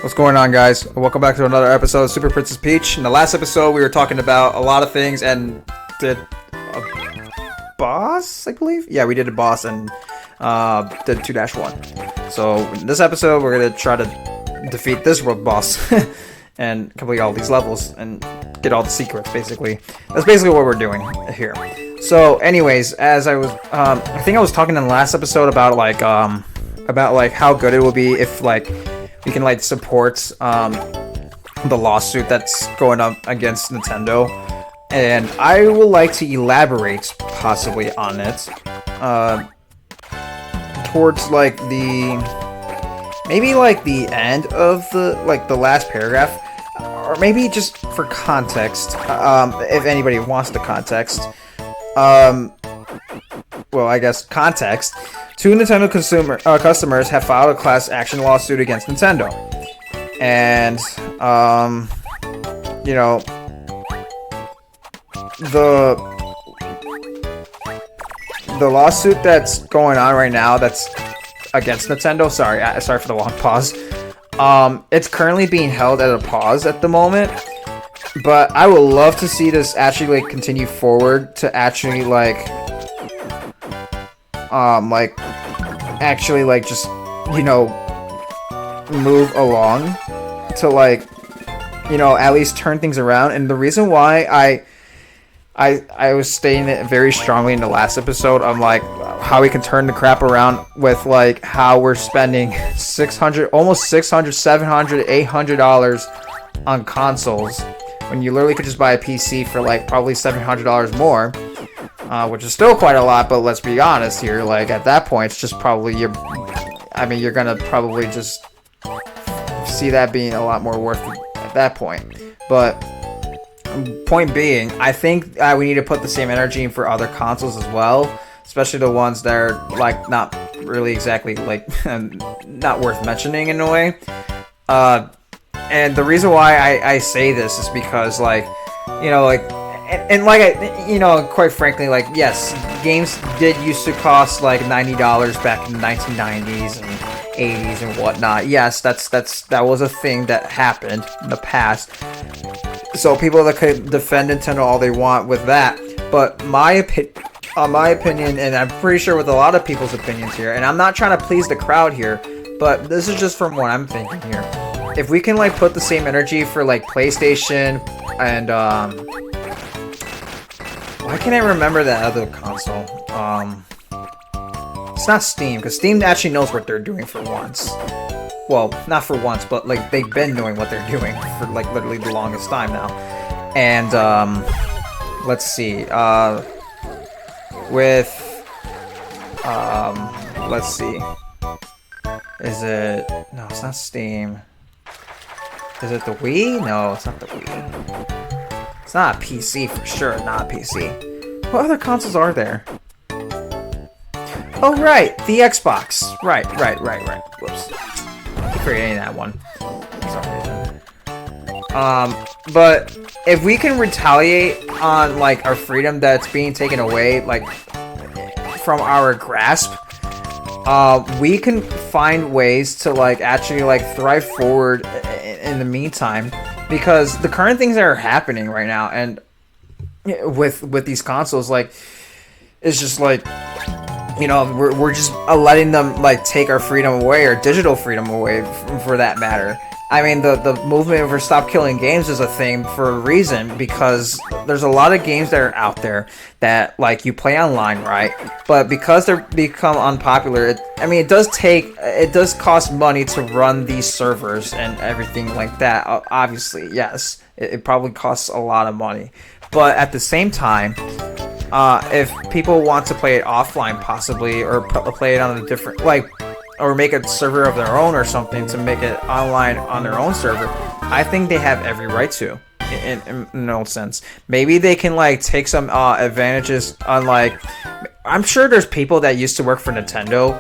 What's going on, guys? Welcome back to another episode of Super Princess Peach. In the last episode, we were talking about a lot of things and did a boss, I believe? Yeah, we did a boss and did 2-1. So in this episode, we're going to try to defeat this world boss and complete all these levels and get all the secrets, basically. That's basically what we're doing here. So anyways, as I was, I think I was talking in the last episode about how good it will be if, like, we can, like, support the lawsuit that's going up against Nintendo, and I would like to elaborate possibly on it towards like maybe the end of the last paragraph, or maybe just for context, if anybody wants the context. Well, I guess context. 2 Nintendo customers have filed a class action lawsuit against Nintendo. And, you know, the lawsuit that's going on right now that's against Nintendo, sorry for the long pause. It's currently being held at a pause at the moment. But I would love to see this actually, like, continue forward to actually, just, you know, move along to, like, you know, at least turn things around. And the reason why I was stating it very strongly in the last episode, I'm like, how we can turn the crap around with, like, how we're spending almost $600, $700, $800 on consoles, when you literally could just buy a PC for, like, probably $700 more. Which is still quite a lot, but let's be honest here, like, at that point, it's just probably, you're gonna probably just see that being a lot more worth it at that point. But, point being, I think we need to put the same energy in for other consoles as well, especially the ones that are, like, not really exactly, like, not worth mentioning in a way. And the reason why I say this is because, like, you know, like, and like, you know, quite frankly, like, yes, games did used to cost like $90 back in the 1990s and 80s and whatnot. Yes, that was a thing that happened in the past. So people that could defend Nintendo all they want with that, but my opinion, and I'm pretty sure with a lot of people's opinions here, and I'm not trying to please the crowd here, but this is just from what I'm thinking here. If we can, like, put the same energy for, like, PlayStation and why can't I remember that other console? It's not Steam, because Steam actually knows what they're doing for once. Well, not for once, but, like, they've been doing what they're doing for, like, literally the longest time now. And, let's see, let's see. Is it... No, it's not Steam. Is it the Wii? No, it's not the Wii. It's not a PC for sure, not a PC. What other consoles are there? Oh, right, the Xbox. Right. Whoops. I keep forgetting that one for some reason. But if we can retaliate on, like, our freedom that's being taken away, like, from our grasp, we can find ways to, like, actually, like, thrive forward in the meantime. Because the current things that are happening right now, and with these consoles, like, it's just like, you know, we're just letting them, like, take our freedom away, or digital freedom away, for that matter. I mean, the movement for Stop Killing Games is a thing for a reason, because there's a lot of games that are out there that, like, you play online, right? But because they're become unpopular, it does cost money to run these servers and everything like that. Obviously, yes, it probably costs a lot of money. But at the same time, if people want to play it offline possibly, or play it on a different, like, or make a server of their own or something to make it online on their own server, I think they have every right to, in an old sense. Maybe they can, like, take some advantages on, like, I'm sure there's people that used to work for Nintendo.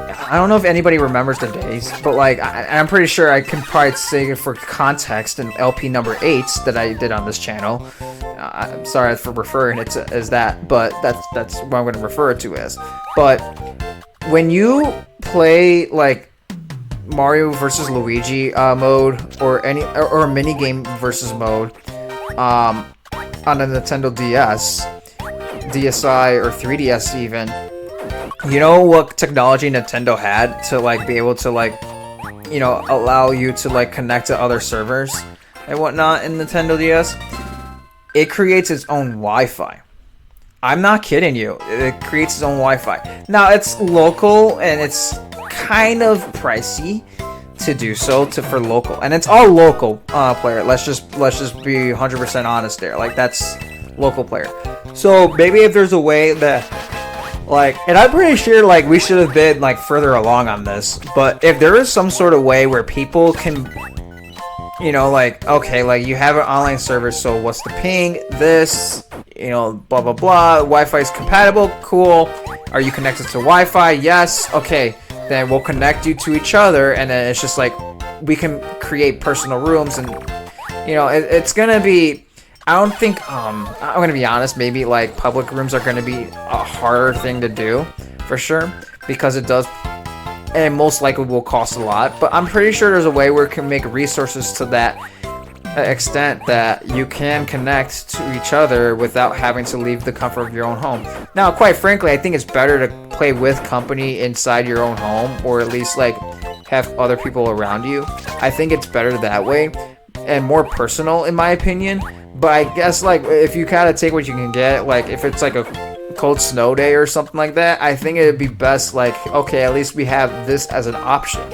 I don't know if anybody remembers the days, but, like, I'm pretty sure I can probably say for context in LP number 8 that I did on this channel. I'm sorry for referring it to as that, but that's what I'm going to refer it to as. But when you play, like, Mario versus Luigi mode or or a mini game versus mode on a Nintendo DS, DSi, or 3DS even. You know what technology Nintendo had to like be able to like, you know, allow you to like connect to other servers and whatnot in Nintendo DS? It creates its own Wi-Fi. I'm not kidding you. It creates its own Wi-Fi. Now it's local and it's kind of pricey to do so for local, and it's all local player. Let's just be 100% honest there. Like that's local player. So maybe if there's a way that like, and I'm pretty sure like we should have been like further along on this, but if there is some sort of way where people can, you know, like, okay, like you have an online server, so what's the ping, this, you know, blah blah blah, Wi-Fi is compatible, cool. Are you connected to Wi-Fi? Yes. Okay, then we'll connect you to each other, and then it's just like we can create personal rooms, and you know, it's gonna be, I don't think, I'm gonna be honest, maybe like public rooms are gonna be a harder thing to do for sure, because it does, and most likely will cost a lot, but I'm pretty sure there's a way where we can make resources to that extent that you can connect to each other without having to leave the comfort of your own home. Now, quite frankly, I think it's better to play with company inside your own home, or at least like have other people around you. I think it's better that way and more personal in my opinion. But I guess like if you kind of take what you can get, like if it's like a cold snow day or something like that, I think it'd be best like, okay, at least we have this as an option.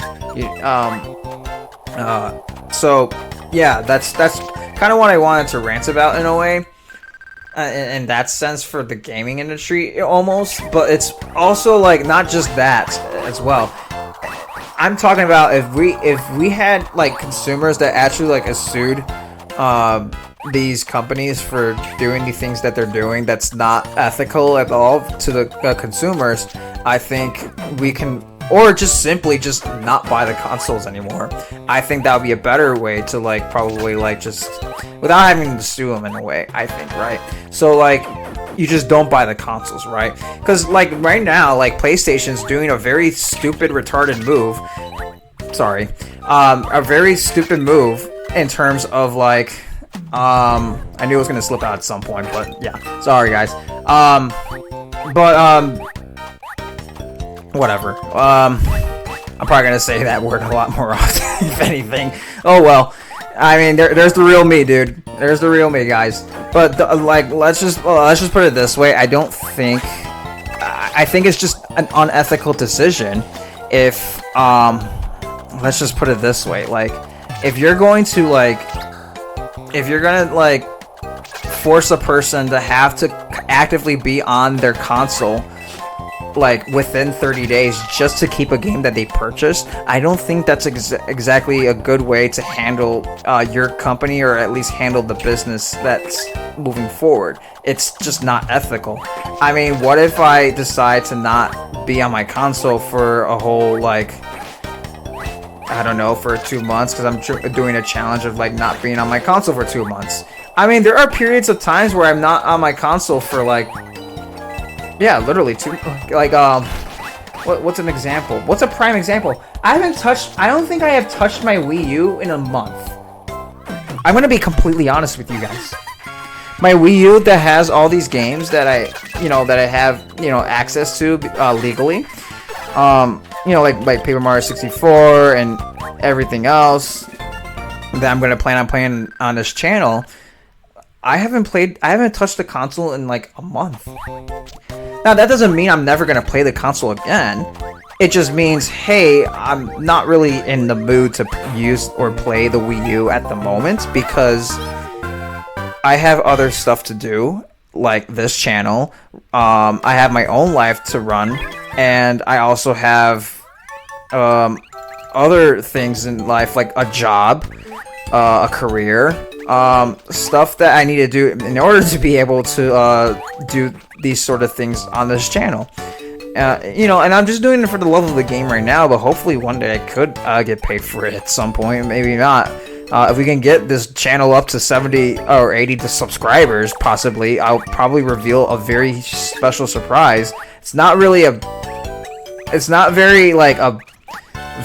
So yeah, that's kind of what I wanted to rant about in a way, in that sense, for the gaming industry almost. But it's also like not just that as well. I'm talking about if we had like consumers that actually like sued these companies for doing the things that they're doing that's not ethical at all to the consumers, I think we can, or just simply just not buy the consoles anymore. I think that would be a better way to like probably like just without having to sue them in a way, I think, right? So like you just don't buy the consoles, right? Because like right now, like PlayStation's doing a very stupid, retarded move. Sorry, a very stupid move in terms of like, I knew it was gonna slip out at some point, but yeah, sorry guys. Whatever. I'm probably gonna say that word a lot more often, if anything. Oh well. I mean, there's the real me, dude. There's the real me, guys. But like, let's just put it this way. I think it's just an unethical decision. If let's just put it this way. Like, if you're gonna force a person to have to actively be on their console like within 30 days just to keep a game that they purchased, I don't think that's exactly a good way to handle your company, or at least handle the business that's moving forward. It's just not ethical. I mean, what if I decide to not be on my console for a whole, like, I don't know, for 2 months, because I'm doing a challenge of like not being on my console for 2 months. I mean, there are periods of times where I'm not on my console for like, yeah, literally what's an example? What's a prime example? I don't think I have touched my Wii U in a month. I'm gonna be completely honest with you guys. My Wii U that has all these games that I have, access to legally. Like Paper Mario 64 and everything else that I'm gonna plan on playing on this channel. I haven't touched the console in like a month. Now, that doesn't mean I'm never going to play the console again. It just means, hey, I'm not really in the mood to use or play the Wii U at the moment because I have other stuff to do, like this channel. I have my own life to run, and I also have other things in life, like a job, a career, stuff that I need to do in order to be able to do these sort of things on this channel. And I'm just doing it for the love of the game right now, but hopefully one day I could get paid for it at some point, maybe not. If we can get this channel up to 70 or 80 subscribers, possibly, I'll probably reveal a very special surprise. It's not very like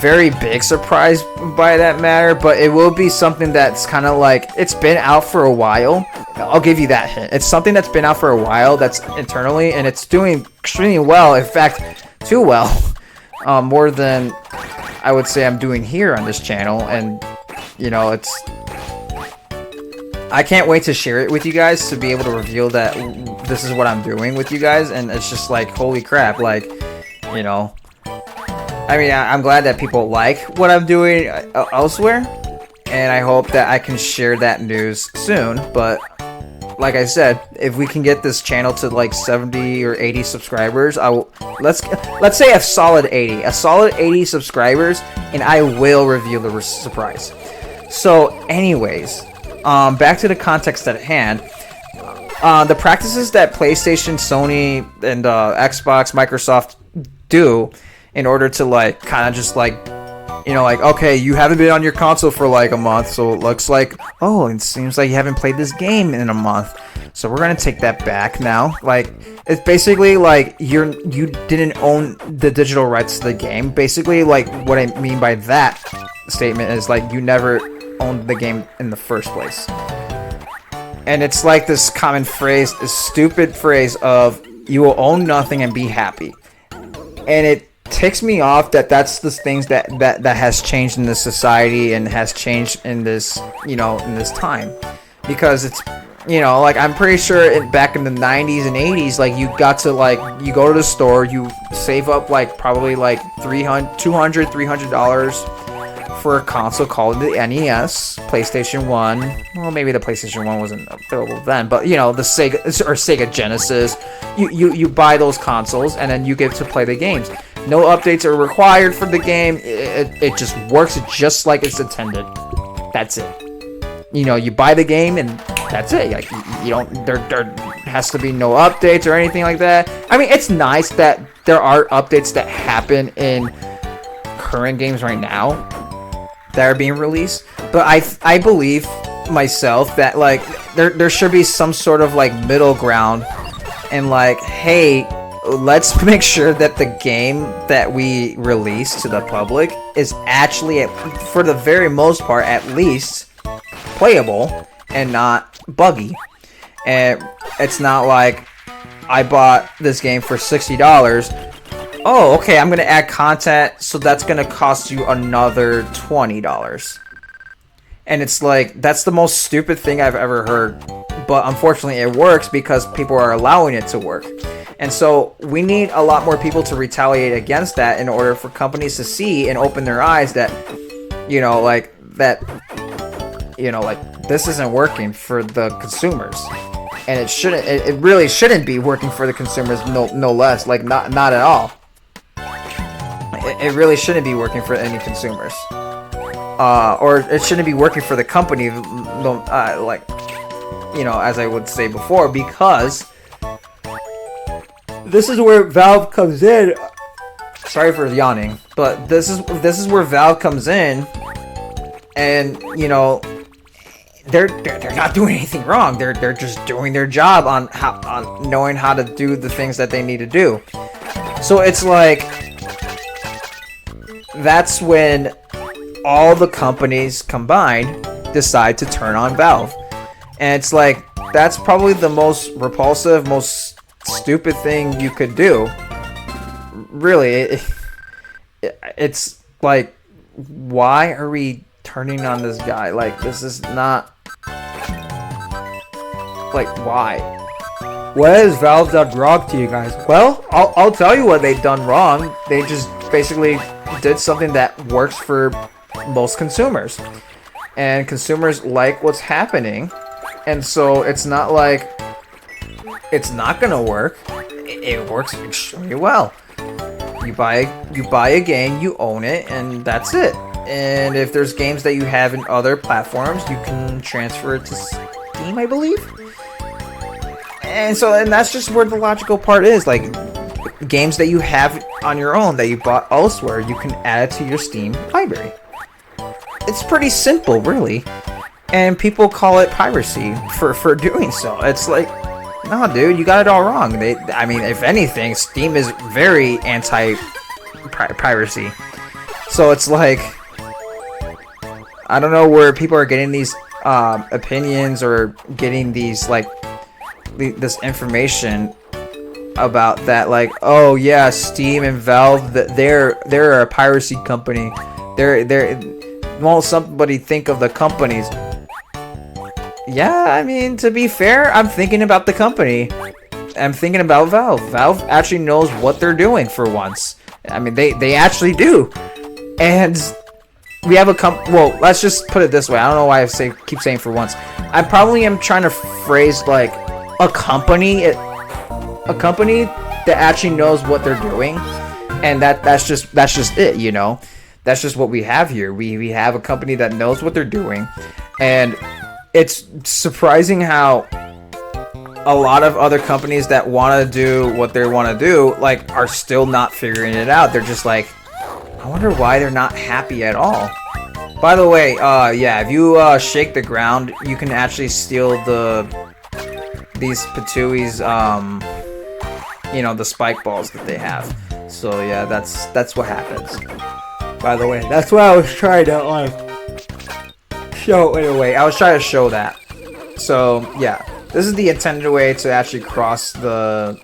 very big surprise by that matter, but it will be something that's kind of like, it's been out for a while. I'll give you that hint. It's something that's been out for a while, that's internally, and it's doing extremely well. In fact, too well. More than I would say I'm doing here on this channel. And, you know, I can't wait to share it with you guys, to be able to reveal that this is what I'm doing with you guys. And it's just like, holy crap, like, you know, I mean, I'm glad that people like what I'm doing elsewhere, and I hope that I can share that news soon. But like I said, if we can get this channel to like 70 or 80 subscribers, let's say a solid 80 subscribers, and I will reveal the surprise. So anyways, back to the context at hand. The practices that PlayStation, Sony, and Xbox, Microsoft do in order to like kind of just like, you know, like, okay, you haven't been on your console for like a month, so it looks like, oh, it seems like you haven't played this game in a month, so we're gonna take that back now. Like, it's basically like you didn't own the digital rights to the game. Basically, like, what I mean by that statement is like you never owned the game in the first place. And it's like this common phrase, this stupid phrase of, you will own nothing and be happy. And it ticks me off that that's the things that has changed in this society and has changed in this, you know, in this time. Because it's, you know, like, I'm pretty sure back in the 90s and 80s, like, you got to, like, you go to the store, you save up, like, probably, like, $300 for a console called the NES, PlayStation 1. Well, maybe the PlayStation 1 wasn't available then, but, you know, the Sega Genesis. You buy those consoles, and then you get to play the games. No updates are required for the game. It just works just like it's intended. That's it. You know, you buy the game, and that's it. Like, you don't, there has to be no updates or anything like that. I mean, it's nice that there are updates that happen in current games right now that are being released, but I believe myself that, like, there should be some sort of, like, middle ground, and, like, hey, let's make sure that the game that we release to the public is actually, for the very most part at least, playable and not buggy. And it's not like I bought this game for $60. Oh, okay, I'm gonna add content, so that's gonna cost you another $20. And it's like, that's the most stupid thing I've ever heard. But unfortunately, it works because people are allowing it to work. And so we need a lot more people to retaliate against that in order for companies to see and open their eyes that, you know, like, that, you know, like, this isn't working for the consumers. And it really shouldn't be working for the consumers, no less, like, not at all. It really shouldn't be working for any consumers. Or it shouldn't be working for the company, like, you know, as I would say before, because this is where Valve comes in. Sorry for yawning, but this is where Valve comes in, and, you know, they're not doing anything wrong. They're just doing their job on knowing how to do the things that they need to do. So it's like, that's when all the companies combined decide to turn on Valve. And it's like, that's probably the most repulsive, most stupid thing you could do. Really, it's like, why are we turning on this guy? Like, this is not, like, why? What has Valve done wrong to you guys? Well, I'll tell you what they've done wrong. They just basically did something that works for most consumers, and consumers like what's happening, and so it's not like it's not gonna work. It works extremely well. You buy a game, you own it, and that's it. And if there's games that you have in other platforms, you can transfer it to Steam, I believe. And that's just where the logical part is. Like, games that you have on your own that you bought elsewhere, you can add it to your Steam library. It's pretty simple, really. And people call it piracy for doing so. It's like, no, dude, you got it all wrong. I mean, if anything, Steam is very anti-piracy. So it's like, I don't know where people are getting these opinions or getting these like this information about that, like, oh yeah, Steam and Valve, they're a piracy company. They're won't somebody think of the companies? Yeah, I mean, to be fair, I'm thinking about the company. I'm thinking about Valve. Valve actually knows what they're doing for once. I mean, they actually do. And we have a well, let's just put it this way. I don't know why I keep saying for once. I probably am trying to phrase like a company that actually knows what they're doing, and that's just it, you know. That's just what we have here. We have a company that knows what they're doing, and it's surprising how a lot of other companies that want to do what they want to do, like, are still not figuring it out. They're just like, I wonder why they're not happy at all. By the way, yeah, if you shake the ground, you can actually steal these Patui's, you know, the spike balls that they have. So yeah, that's what happens. By the way, that's what I was trying to like show in a way. I was trying to show that. So yeah, this is the intended way to actually cross the,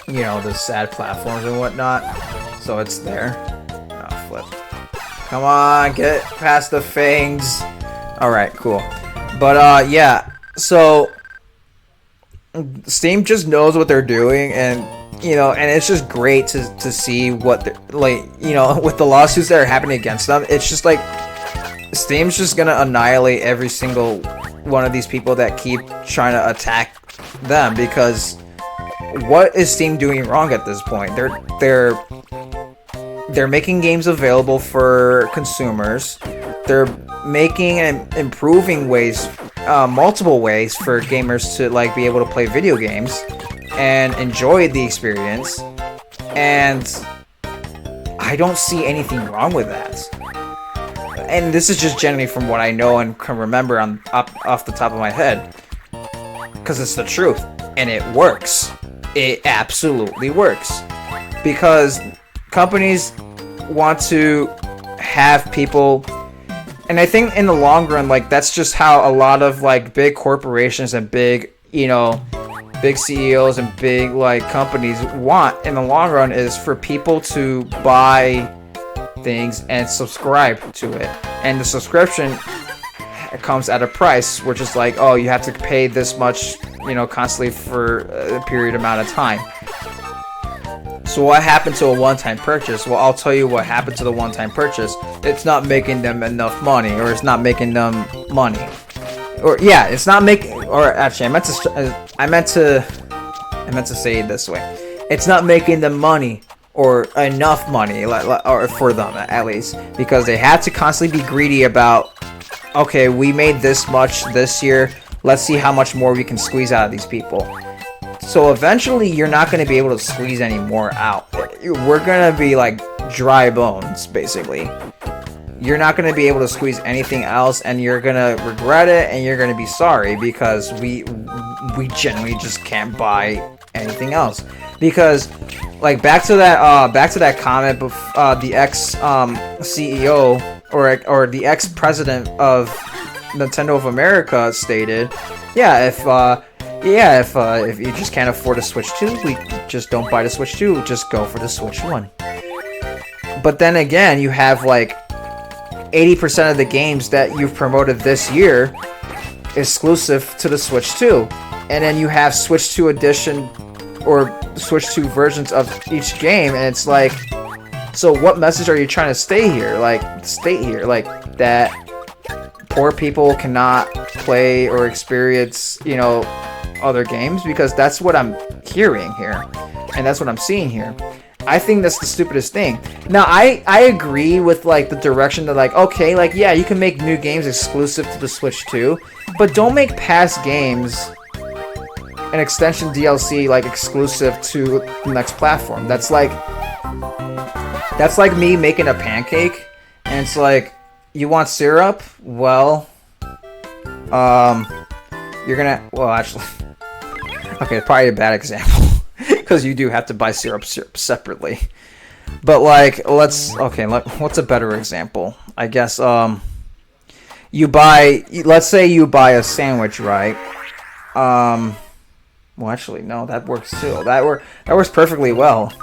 you know, the sad platforms and whatnot. So it's there. Oh, flip. Come on, get past the fangs. All right, cool. But yeah, so Steam just knows what they're doing, and you know, and it's just great to see what they're like, you know, with the lawsuits that are happening against them. It's just like Steam's just gonna annihilate every single one of these people that keep trying to attack them, because what is Steam doing wrong at this point? They're making games available for consumers. They're making and improving ways, multiple ways for gamers to like be able to play video games and enjoy the experience, and I don't see anything wrong with that. And this is just generally from what I know and can remember off the top of my head, because it's the truth, and it works. It absolutely works, because companies want to have people, and I think in the long run, like, that's just how a lot of like big corporations and big, you know, big CEOs and big like companies want in the long run, is for people to buy things and subscribe to it. And the subscription comes at a price, which is like, oh, you have to pay this much, you know, constantly for a period amount of time. So what happened to a one-time purchase? Well, I'll tell you what happened to the one-time purchase. It's not making them enough money, or it's not making them money. Or yeah, it's not making, or actually I meant to say it this way. It's not making them money, or enough money, or for them at least, because they have to constantly be greedy about, okay, we made this much this year, let's see how much more we can squeeze out of these people. So eventually you're not going to be able to squeeze any more out. We're going to be like dry bones, basically. You're not going to be able to squeeze anything else, and you're going to regret it, and you're going to be sorry, because we generally just can't buy anything else. Because like back to that comment, the ex CEO or the ex president of Nintendo of America stated, if you just can't afford a Switch 2, we just don't buy the Switch 2, just go for the Switch 1. But then again, you have like 80% of the games that you've promoted this year exclusive to the Switch 2. And then you have Switch 2 edition or Switch 2 versions of each game, and it's like, so what message are you trying to state here? Like, that poor people cannot play or experience, you know, other games? Because that's what I'm hearing here, and that's what I'm seeing here. I think that's the stupidest thing. Now, I agree with like the direction that, like, okay, like, yeah, you can make new games exclusive to the Switch 2, but don't make past games an extension DLC like exclusive to the next platform. That's like me making a pancake, and it's like, you want syrup? Well, you're gonna, well, actually, okay, probably a bad example, because you do have to buy syrup separately. But like, what's a better example? I guess let's say you buy a sandwich, right? Well, actually, no, that works too. That works perfectly well.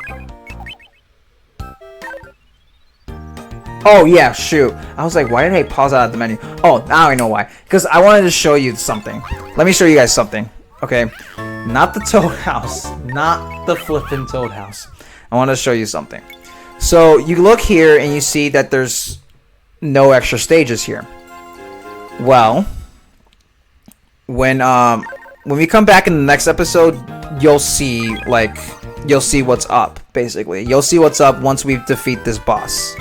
Oh yeah, shoot. I was like, why did I pause out of the menu? Oh, now I know why. Because I wanted to show you something. Let me show you guys something. Okay, not the Toad House, not the flippin' Toad House. I want to show you something. So you look here and you see that there's no extra stages here. Well, when we come back in the next episode, you'll see what's up. Basically, you'll see what's up once we defeat this boss.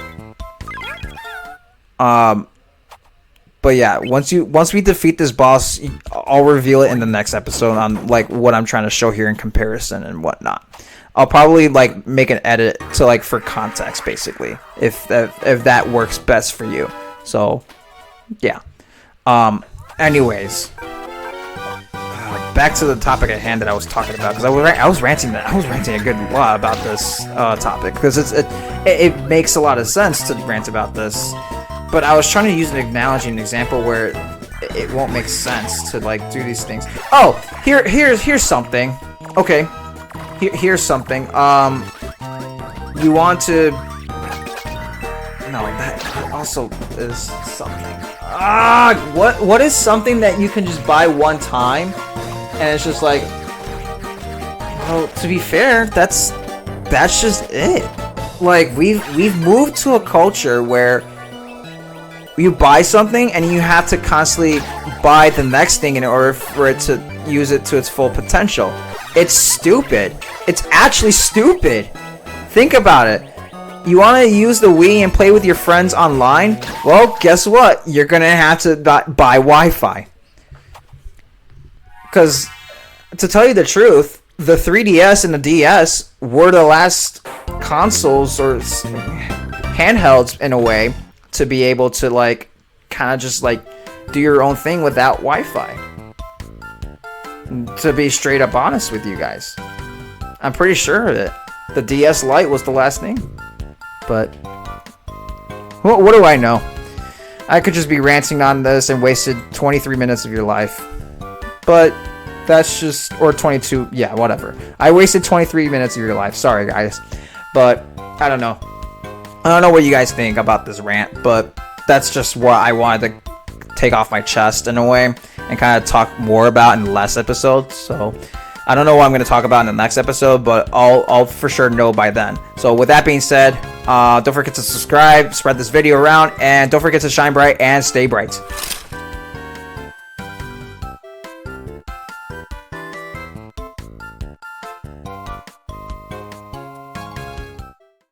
But yeah, once we defeat this boss, I'll reveal it in the next episode on like what I'm trying to show here in comparison and whatnot. I'll probably like make an edit to like for context, basically, if that works best for you. So yeah. Anyways, back to the topic at hand that I was talking about, because I was ranting a good lot about this topic, because it makes a lot of sense to rant about this. But I was trying to use an analogy, an example where it won't make sense to like do these things. Oh, here's something. Okay, here's something. You want to? No, that also is something. What is something that you can just buy one time, and it's just like, well, to be fair, that's just it. Like we've moved to a culture where you buy something and you have to constantly buy the next thing in order for it to use it to its full potential. It's stupid. It's actually stupid. Think about it. You want to use the Wii and play with your friends online? Well, guess what? You're going to have to buy Wi-Fi. Because, to tell you the truth, the 3DS and the DS were the last consoles or handhelds, in a way, to be able to like kind of just like do your own thing without Wi-Fi. To be straight up honest with you guys, I'm pretty sure that the DS Lite was the last thing. But what do I know? I could just be ranting on this and wasted 23 minutes of your life. But that's just, or 22, yeah, whatever. I wasted 23 minutes of your life. Sorry guys, but I don't know. I don't know what you guys think about this rant, but that's just what I wanted to take off my chest in a way and kind of talk more about in less episodes. So I don't know what I'm going to talk about in the next episode, but I'll for sure know by then. So with that being said, don't forget to subscribe, spread this video around, and don't forget to shine bright and stay bright.